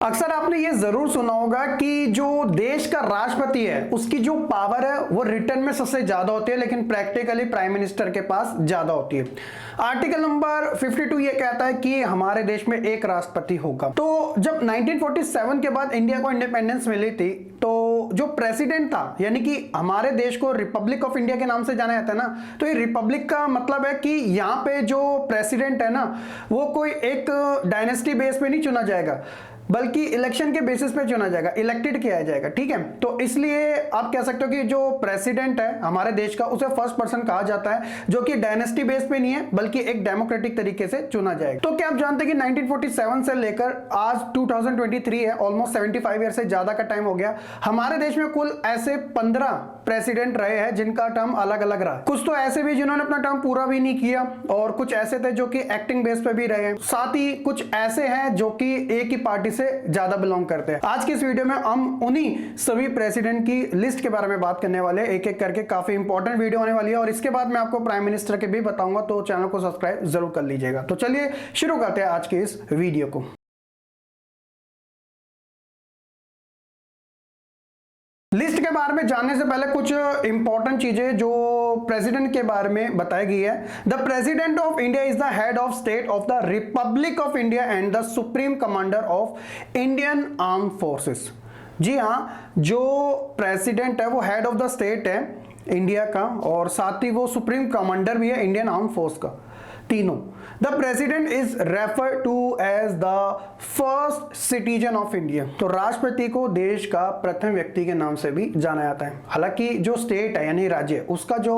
अक्सर आपने ये जरूर सुना होगा कि जो देश का राष्ट्रपति है उसकी जो पावर है वो रिटर्न में सबसे ज्यादा होती है, लेकिन प्रैक्टिकली प्राइम मिनिस्टर के पास ज्यादा होती है। आर्टिकल नंबर 52 ये कहता है कि हमारे देश में एक राष्ट्रपति होगा। तो जब 1947 के बाद इंडिया को इंडिपेंडेंस मिली थी तो जो प्रेसिडेंट था, यानी कि हमारे देश को रिपब्लिक ऑफ इंडिया के नाम से जाना जाता है ना, तो ये रिपब्लिक का मतलब है कि यहाँ पे जो प्रेसिडेंट है ना वो कोई एक डायनेस्टी बेस पे नहीं चुना जाएगा, बल्कि इलेक्शन के बेसिस पे चुना जाएगा, इलेक्टेड किया जाएगा। ठीक है, तो इसलिए आप कह सकते हो कि जो प्रेसिडेंट है हमारे देश का उसे फर्स्ट पर्सन कहा जाता है, जो कि डायनेस्टी बेस पे नहीं है बल्कि एक डेमोक्रेटिक तरीके से चुना जाएगा। तो क्या आप जानते हैं कि 1947 से लेकर आज 2023 है, ऑलमोस्ट 75 ईयर से ज्यादा का टाइम हो गया। हमारे देश में कुल ऐसे 15 प्रेसिडेंट रहे हैं जिनका टर्म अलग अलग रहा। कुछ तो ऐसे भी जिन्होंने अपना टर्म पूरा भी नहीं किया और कुछ ऐसे थे जो कि एक्टिंग बेस पे भी रहे हैं। साथ ही कुछ ऐसे हैं जो कि एक ही पार्टी से ज्यादा बिलोंग करते हैं। आज की इस वीडियो में हम उन्हीं सभी प्रेसिडेंट की लिस्ट के बारे में बात करने वाले हैं, एक एक करके। काफी इंपॉर्टेंट वीडियो होने वाली है और इसके बाद मैं आपको प्राइम मिनिस्टर के भी बताऊंगा, तो चैनल को सब्सक्राइब जरूर कर लीजिएगा। तो चलिए शुरू करते हैं आज के इस वीडियो को। लिस्ट के बारे में जानने से पहले कुछ इंपॉर्टेंट चीजें जो प्रेसिडेंट के बारे में बताई गई है। The president of India is the head of state of the republic of India and the supreme commander of Indian arm forces. जी हाँ, जो प्रेसिडेंट है वो हेड ऑफ द स्टेट है इंडिया का और साथ ही वो सुप्रीम कमांडर भी है इंडियन आर्म फोर्स का, तीनों। The president is refer to as the first citizen of India. तो राष्ट्रपति को देश का प्रथम व्यक्ति के नाम से भी जाना जाता है। हालांकि जो स्टेट है यानी राज्य, उसका जो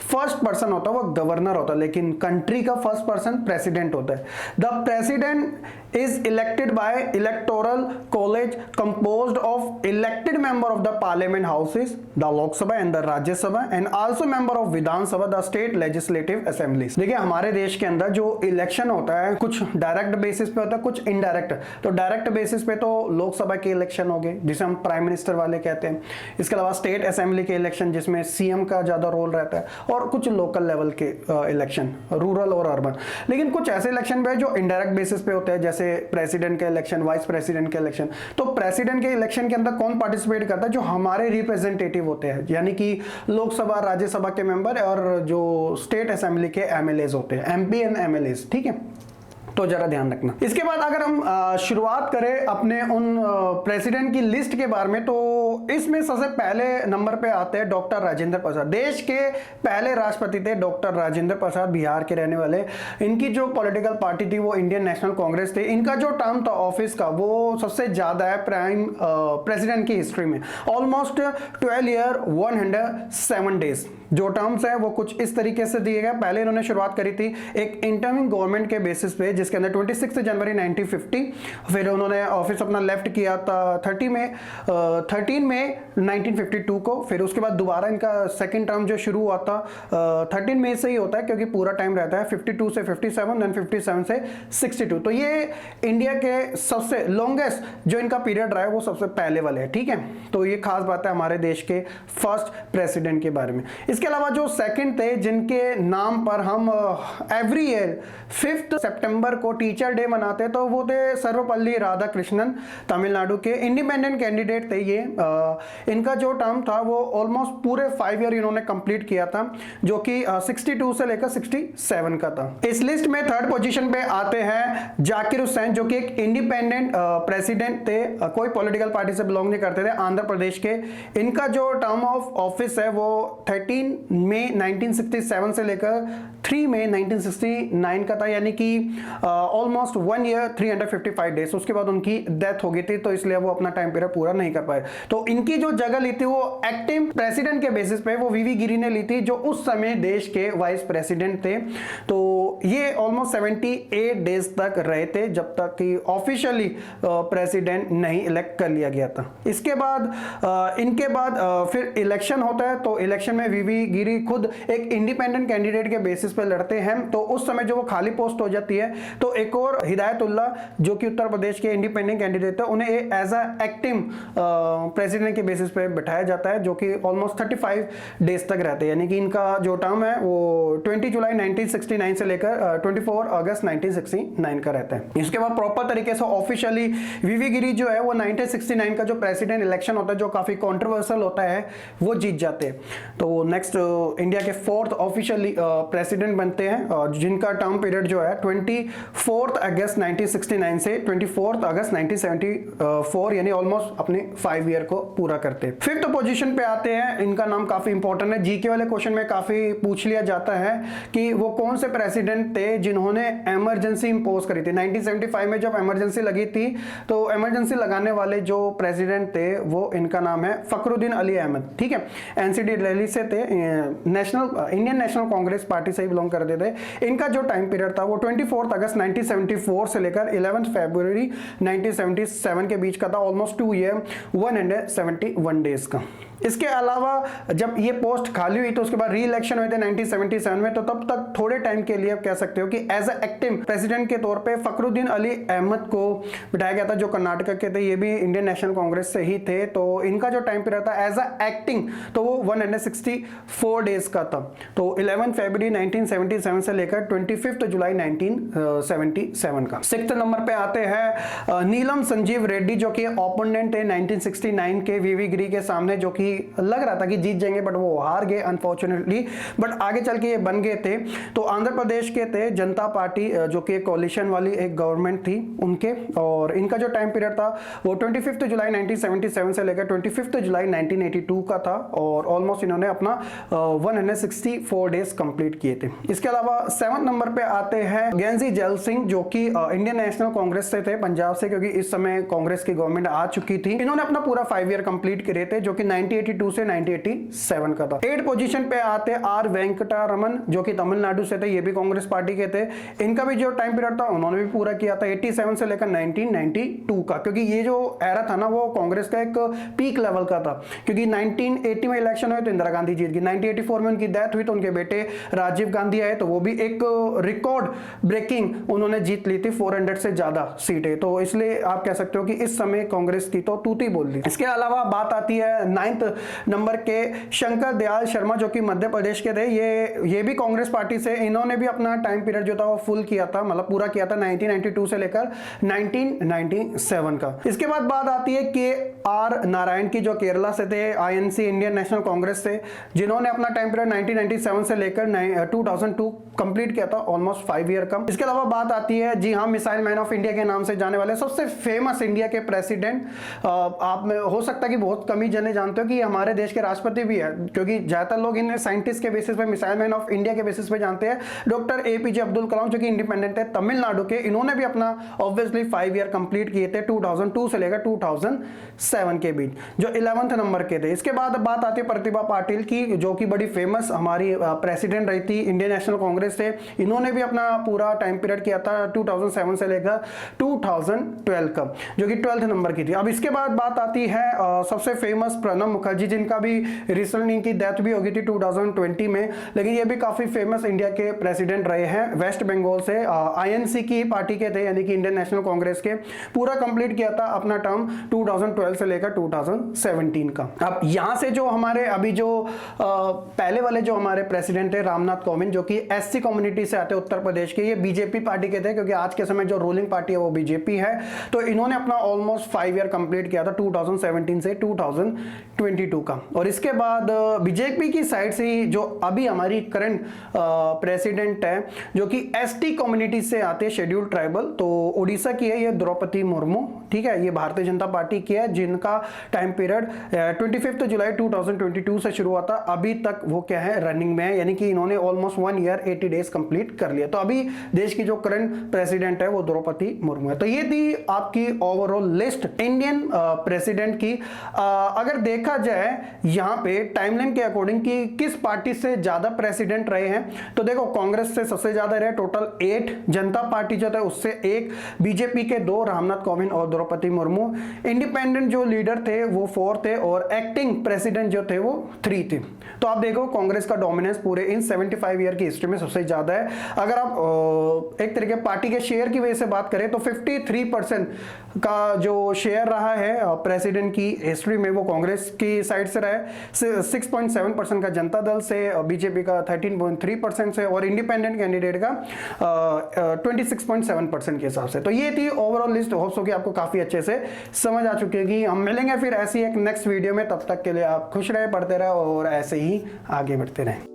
फर्स्ट पर्सन होता है वो गवर्नर होता है, लेकिन कंट्री का फर्स्ट पर्सन प्रेसिडेंट होता है। The president is elected by electoral college composed of elected member of the parliament houses, the Lok Sabha and the Rajya Sabha and also member of Vidhan Sabha, the state legislative assemblies. देखिए हमारे देश के अंदर जो election होता है कुछ डायरेक्ट बेसिस पे होता है, कुछ इनडायरेक्ट। तो डायरेक्ट बेसिस पे तो लोकसभा के इलेक्शन हो गए जिसे हम प्राइम मिनिस्टर वाले कहते हैं। इसके अलावा स्टेट असेंबली के इलेक्शन जिसमें सीएम का ज्यादा रोल रहता है, और कुछ लोकल लेवल के इलेक्शन, रूरल और अर्बन। लेकिन कुछ ऐसे इलेक्शन भी जो इनडायरेक्ट बेसिस पे होते हैं, जैसे प्रेसिडेंट के इलेक्शन, वाइस प्रेसिडेंट के इलेक्शन। तो प्रेसिडेंट के इलेक्शन के अंदर कौन पार्टिसिपेट करता है? जो हमारे रिप्रेजेंटेटिव होते हैं, यानी कि लोकसभा राज्यसभा के मेंबर और जो स्टेट असेंबली के एमएलएज होते हैं, एमपी एंड एमएलए। ठीक है, तो जरा ध्यान रखना। इसके बाद अगर हम शुरुआत करें अपने उन प्रेसिडेंट की लिस्ट के बारे में, तो इसमें सबसे पहले नंबर पे आते हैं डॉक्टर राजेंद्र प्रसाद। देश के पहले राष्ट्रपति थे डॉक्टर राजेंद्र प्रसाद, बिहार के रहने वाले। इनकी जो पॉलिटिकल पार्टी थी वो इंडियन नेशनल कांग्रेस थे। इनका जो टर्म था ऑफिस का वो सबसे ज्यादा है प्राइम प्रेसिडेंट की हिस्ट्री में, ऑलमोस्ट 12 ईयर 107 डेज। जो टर्म्स है वो कुछ इस तरीके से दिए गए। पहले इन्होंने शुरुआत करी थी एक इंटरिम गवर्नमेंट के बेसिस पे, जिसके अंदर 26 जनवरी 1950, फिर उन्होंने ऑफिस अपना लेफ्ट किया था 13 मई 1952 को। फिर उसके बाद दोबारा इनका सेकंड टर्म जो शुरू हुआ था 13 मई से ही होता है, क्योंकि पूरा टाइम रहता है 52 से 57, देन 57 से 62। तो ये इंडिया के सबसे लॉन्गेस्ट जो इनका पीरियड रहा है वो सबसे पहले वाले है। ठीक है, तो ये खास बात है हमारे देश के फर्स्ट प्रेसिडेंट के बारे में। इसके अलावा जो सेकंड थे जिनके नाम पर हम एवरी ईयर 5 सितंबर को टीचर डे मनाते हैं, तो वो थे सर्वपल्ली राधाकृष्णन, तमिलनाडु के इंडिपेंडेंट कैंडिडेट थे ये। इनका जो टर्म था वो ऑलमोस्ट पूरे 5 ईयर इन्होंने कंप्लीट किया था, जो कि 62 से लेकर 67 का था। इस लिस्ट में थर्ड पोजीशन पे आते हैं जाकिर हुसैन, जो कि एक इंडिपेंडेंट प्रेसिडेंट थे, कोई पॉलिटिकल पार्टी से बिलोंग नहीं करते थे, आंध्र प्रदेश के। इनका जो टर्म ऑफ ऑफिस है वो 13 मई 1967 से लेकर 3 मई 1969 का था, यानी कि ऑलमोस्ट 1 ईयर 355 डेज। उसके बाद उनकी डेथ हो गई थी, तो इसलिए वो अपना टाइम पीरियड पूरा नहीं कर पाए। तो इनकी जो जगह ली थी वो एक्टिंग प्रेसिडेंट के बेसिस पे वो वीवी गिरी ने ली थी, जो उस समय देश के वाइस प्रेसिडेंट थे। तो ये ऑलमोस्ट 78 डेज तक रहे थे, जब तक कि ऑफिशियली प्रेसिडेंट नहीं इलेक्ट कर लिया गया था। इसके बाद इनके बाद फिर इलेक्शन होता है, तो इलेक्शन में वीवी वीवी गिरी खुद एक इंडिपेंडेंट कैंडिडेट के बेसिस पे लड़ते हैं, तो उस समय जो वो खाली पोस्ट हो जाती है तो एक और हिदायतुल्ला जो कि उत्तर प्रदेश के इंडिपेंडेंट कैंडिडेट है, उन्हें एज अ एक्टिंग प्रेसिडेंट के बेसिस पे बिठाया जाता है, जो कि ऑलमोस्ट 35 डेज तक रहते हैं। यानी कि इनका जो टर्म है वो 20 जुलाई 1969 से लेकर 24 अगस्त 1969 का रहता है। इसके बाद प्रॉपर तरीके से ऑफिशियली वीवी गिरी जो है वो 1969 का जो प्रेसिडेंट इलेक्शन होता है, जो काफी कंट्रोवर्शियल होता है, वो जीत जाते हैं। तो नेक्स्ट इंडिया के 4th ऑफिशियली प्रेसिडेंट बनते हैं, जिनका टर्म पीरियड जो है 24 अगस्त 1969 से 24 अगस्त 1974, यानी ऑलमोस्ट अपने 5 ईयर को पूरा करते हैं। 5th पोजीशन पे आते हैं, इनका नाम काफी इंपॉर्टेंट है, जीके वाले क्वेश्चन में काफी पूछ लिया जाता है कि वो कौन से प्रेसिडेंट थे जिन्होंने इमरजेंसी इंपोज करी थी। 1975 में जब इमरजेंसी लगी थी तो इमरजेंसी लगाने वाले जो प्रेसिडेंट थे वो इनका नाम है फखरुद्दीन अली अहमद, ठीक है। एनसीडी दिल्ली से थे, इंडियन नेशनल कांग्रेस पार्टी से ही बिलोंग करते थे। इनका जो टाइम पीरियड था वो 24 अगस्त 1974 से लेकर 11 फरवरी 1977 के बीच का था, ऑलमोस्ट 2 ईयर 171 डेज का। इसके अलावा जब ये पोस्ट खाली हुई तो उसके बाद री इलेक्शन हुए थे 1977 में, तो तब तक थोड़े टाइम के लिए आप कह सकते हो कि एज अ एक्टिव प्रेसिडेंट के तौर पे फखरुद्दीन अली अहमद को बिठाया गया था, जो कर्नाटक के थे, ये भी इंडियन नेशनल कांग्रेस से ही थे। तो इनका जो टाइम पीरियड था एज अ एक्टिंग तो वो 164 डेज का था। तो 11 फरवरी 1977 से लेकर 25 जुलाई 1977 का। 6th नंबर पे आते हैं नीलम संजीव रेड्डी, जो कि ओपोनेंट थे 1969 के वीवी गिरी के सामने, जो कि लग रहा था कि जीत जाएंगे बट वो हार गए अनफॉर्चुनेटली, बट आगे चल के ये बन गए थे। तो आंध्र प्रदेश के थे जनता पार्टी, जो कि कोalition वाली एक गवर्नमेंट थी उनके, और इनका जो टाइम पीरियड था वो 25 जुलाई 1977 से लेकर 25 जुलाई 1982 का था, और ऑलमोस्ट इन्होंने अपना 164 डेज कंप्लीट किए थे। इसके अलावा 7th नंबर पे आते हैं ज्ञानजी जैल सिंह, जो कि इंडियन नेशनल कांग्रेस से थे, पंजाब से, क्योंकि इस समय कांग्रेस की गवर्नमेंट आ चुकी थी। इन्होंने अपना पूरा 5 ईयर कंप्लीट करे थे, जो कि 1982 से 1987 का था। 8th पोजीशन पे आते आर वेंकटा रमन, जो कि तमिलनाडु से थे, ये भी कांग्रेस पार्टी के थे। इनका भी जो टाइम पीरियड था उन्होंने भी पूरा किया था 87 से लेकर 1992 का, क्योंकि ये जो एरा था ना वो कांग्रेस का एक पीक लेवल का था, क्योंकि 1980 में इलेक्शन हुए तो इंदिरा गांधी जीत गई, 1984 में उनकी डेथ हुई तो उनके बेटे राजीव गांधी आए, तो वो भी एक रिकॉर्ड ब्रेकिंग उन्होंने जीत ली थी, 400 से ज्यादा सीटें। तो इसलिए आप कह सकते हो कि इस समय कांग्रेस की तो तूती बोल दी। इसके अलावा बात आती है 9th नंबर के शंकर दयाल शर्मा, जो कि मध्य प्रदेश के थे, ये भी कांग्रेस पार्टी से, इन्होंने भी अपना टाइम पीरियड जो था वो फुल किया था, मतलब पूरा किया था 1992 से लेकर 1997 का। इसके बाद बात आती है के आर नारायण की, जो केरला से थे, आईएनसी इंडियन नेशनल कांग्रेस से, जिन्होंने अपना टाइम पीरियड 1997 से लेकर 2002 कंप्लीट किया था, ऑलमोस्ट 5 ईयर का। इसके अलावा बात आती है, जी हाँ, मिसाइल मैन ऑफ इंडिया के नाम से जाने वाले सबसे फेमस इंडिया के प्रेसिडेंट, आप में हो सकता है कि बहुत कम ही जने जानते हो कि हमारे देश के राष्ट्रपति भी है, क्योंकि ज्यादातर लोग इन्हें साइंटिस्ट के बेसिस पे, मिसाइल मैन ऑफ इंडिया के बेसिस पे जानते हैं। डॉक्टर एपीजे अब्दुल कलाम, जो कि इंडिपेंडेंट है तमिलनाडु के, इन्होंने भी अपना ऑब्वियसली 5 ईयर कंप्लीट किए थे 2002 से लेकर 2007 के बीच, जो 11th नंबर के थे। इसके बाद बात आती है प्रतिभा पाटिल की, जो कि बड़ी फेमस हमारी प्रेसिडेंट रही थी इंडियन नेशनल कांग्रेस से। इन्होंने भी अपना पूरा टाइम पीरियड किया था 2007 से लेकर 2012 का, जो कि 12th नंबर की थी। अब इसके बाद बात आती है सबसे फेमस प्रणब मुखर्जी, जिनका भी रिसेंटली इनकी डेथ भी हो गई थी 2020 में, लेकिन ये भी काफी फेमस इंडिया के प्रेसिडेंट रहे हैं। वेस्ट बंगाल से आईएनसी की पार्टी के थे, यानी कि इंडियन नेशनल कांग्रेस के। पूरा कंप्लीट किया था अपना टर्म 2012 से लेकर 2017 का। अब यहां से जो हमारे अभी जो पहले वाले जो हमारे प्रेसिडेंट थे रामनाथ कोविंद, जो कि एससी कम्युनिटी से आते उत्तर प्रदेश के, ये बीजेपी पार्टी के थे, क्योंकि आज के समय जो रूलिंग पार्टी है वो बीजेपी है। तो इन्होंने अपना ऑलमोस्ट 5 ईयर कंप्लीट किया था 2017 से 2022 का। और इसके बाद बीजेपी की साइड से ही जो अभी हमारी करंट प्रेसिडेंट है, जो कि एसटी कम्युनिटी से आते हैं, शेड्यूल्ड ट्राइबल, तो उड़ीसा की है ये द्रौपदी मुर्मू, ठीक है। ये भारतीय जनता पार्टी की है, जिनका टाइम पीरियड 25 जुलाई 2022 से शुरू हुआ था, अभी तक वो क्या है, रनिंग में है, यानी कि इन्होंने ऑलमोस्ट 1 ईयर 80 डेज कंप्लीट कर लिया। तो अभी देश की जो करंट प्रेसिडेंट है वो द्रौपदी मुर्मू है। तो ये थी आपकी ओवरऑल लिस्ट इंडियन प्रेसिडेंट की। अगर देखा जाए यहाँ पे टाइमलाइन के अकॉर्डिंग कि किस पार्टी से ज्यादा प्रेसिडेंट रहे हैं, तो देखो कांग्रेस से सबसे ज्यादा रहे, टोटल 8, जनता पार्टी जो था उससे 1, बीजेपी के 2, रामनाथ कोविंद और द्रौपदी मुर्मू, इंडिपेंडेंट जो लीडर थे वो 4 थे, और एक्टिंग प्रेसिडेंट जो थे वो 3 थे। तो आप देखो कांग्रेस का डोमिनेंस पूरे इन 75 ईयर की हिस्ट्री में सबसे ज्यादा है। अगर आप एक तरीके पार्टी के शेयर की वजह से बात करें तो 53% का जो शेयर रहा है प्रेसिडेंट की हिस्ट्री में वो कांग्रेस की साइड से रहा है, 6.7% का जनता दल से, बीजेपी का 13.3% से और इंडिपेंडेंट कैंडिडेट का 26.7% के हिसाब से। तो ये थी ओवरऑल लिस्ट। होप्स हो कि आपको काफी अच्छे से समझ आ चुकी है। हम मिलेंगे फिर ऐसी एक नेक्स्ट वीडियो में, तब तक के लिए आप खुश रहे, पढ़ते रहे और ऐसे ही आगे बढ़ते रहें।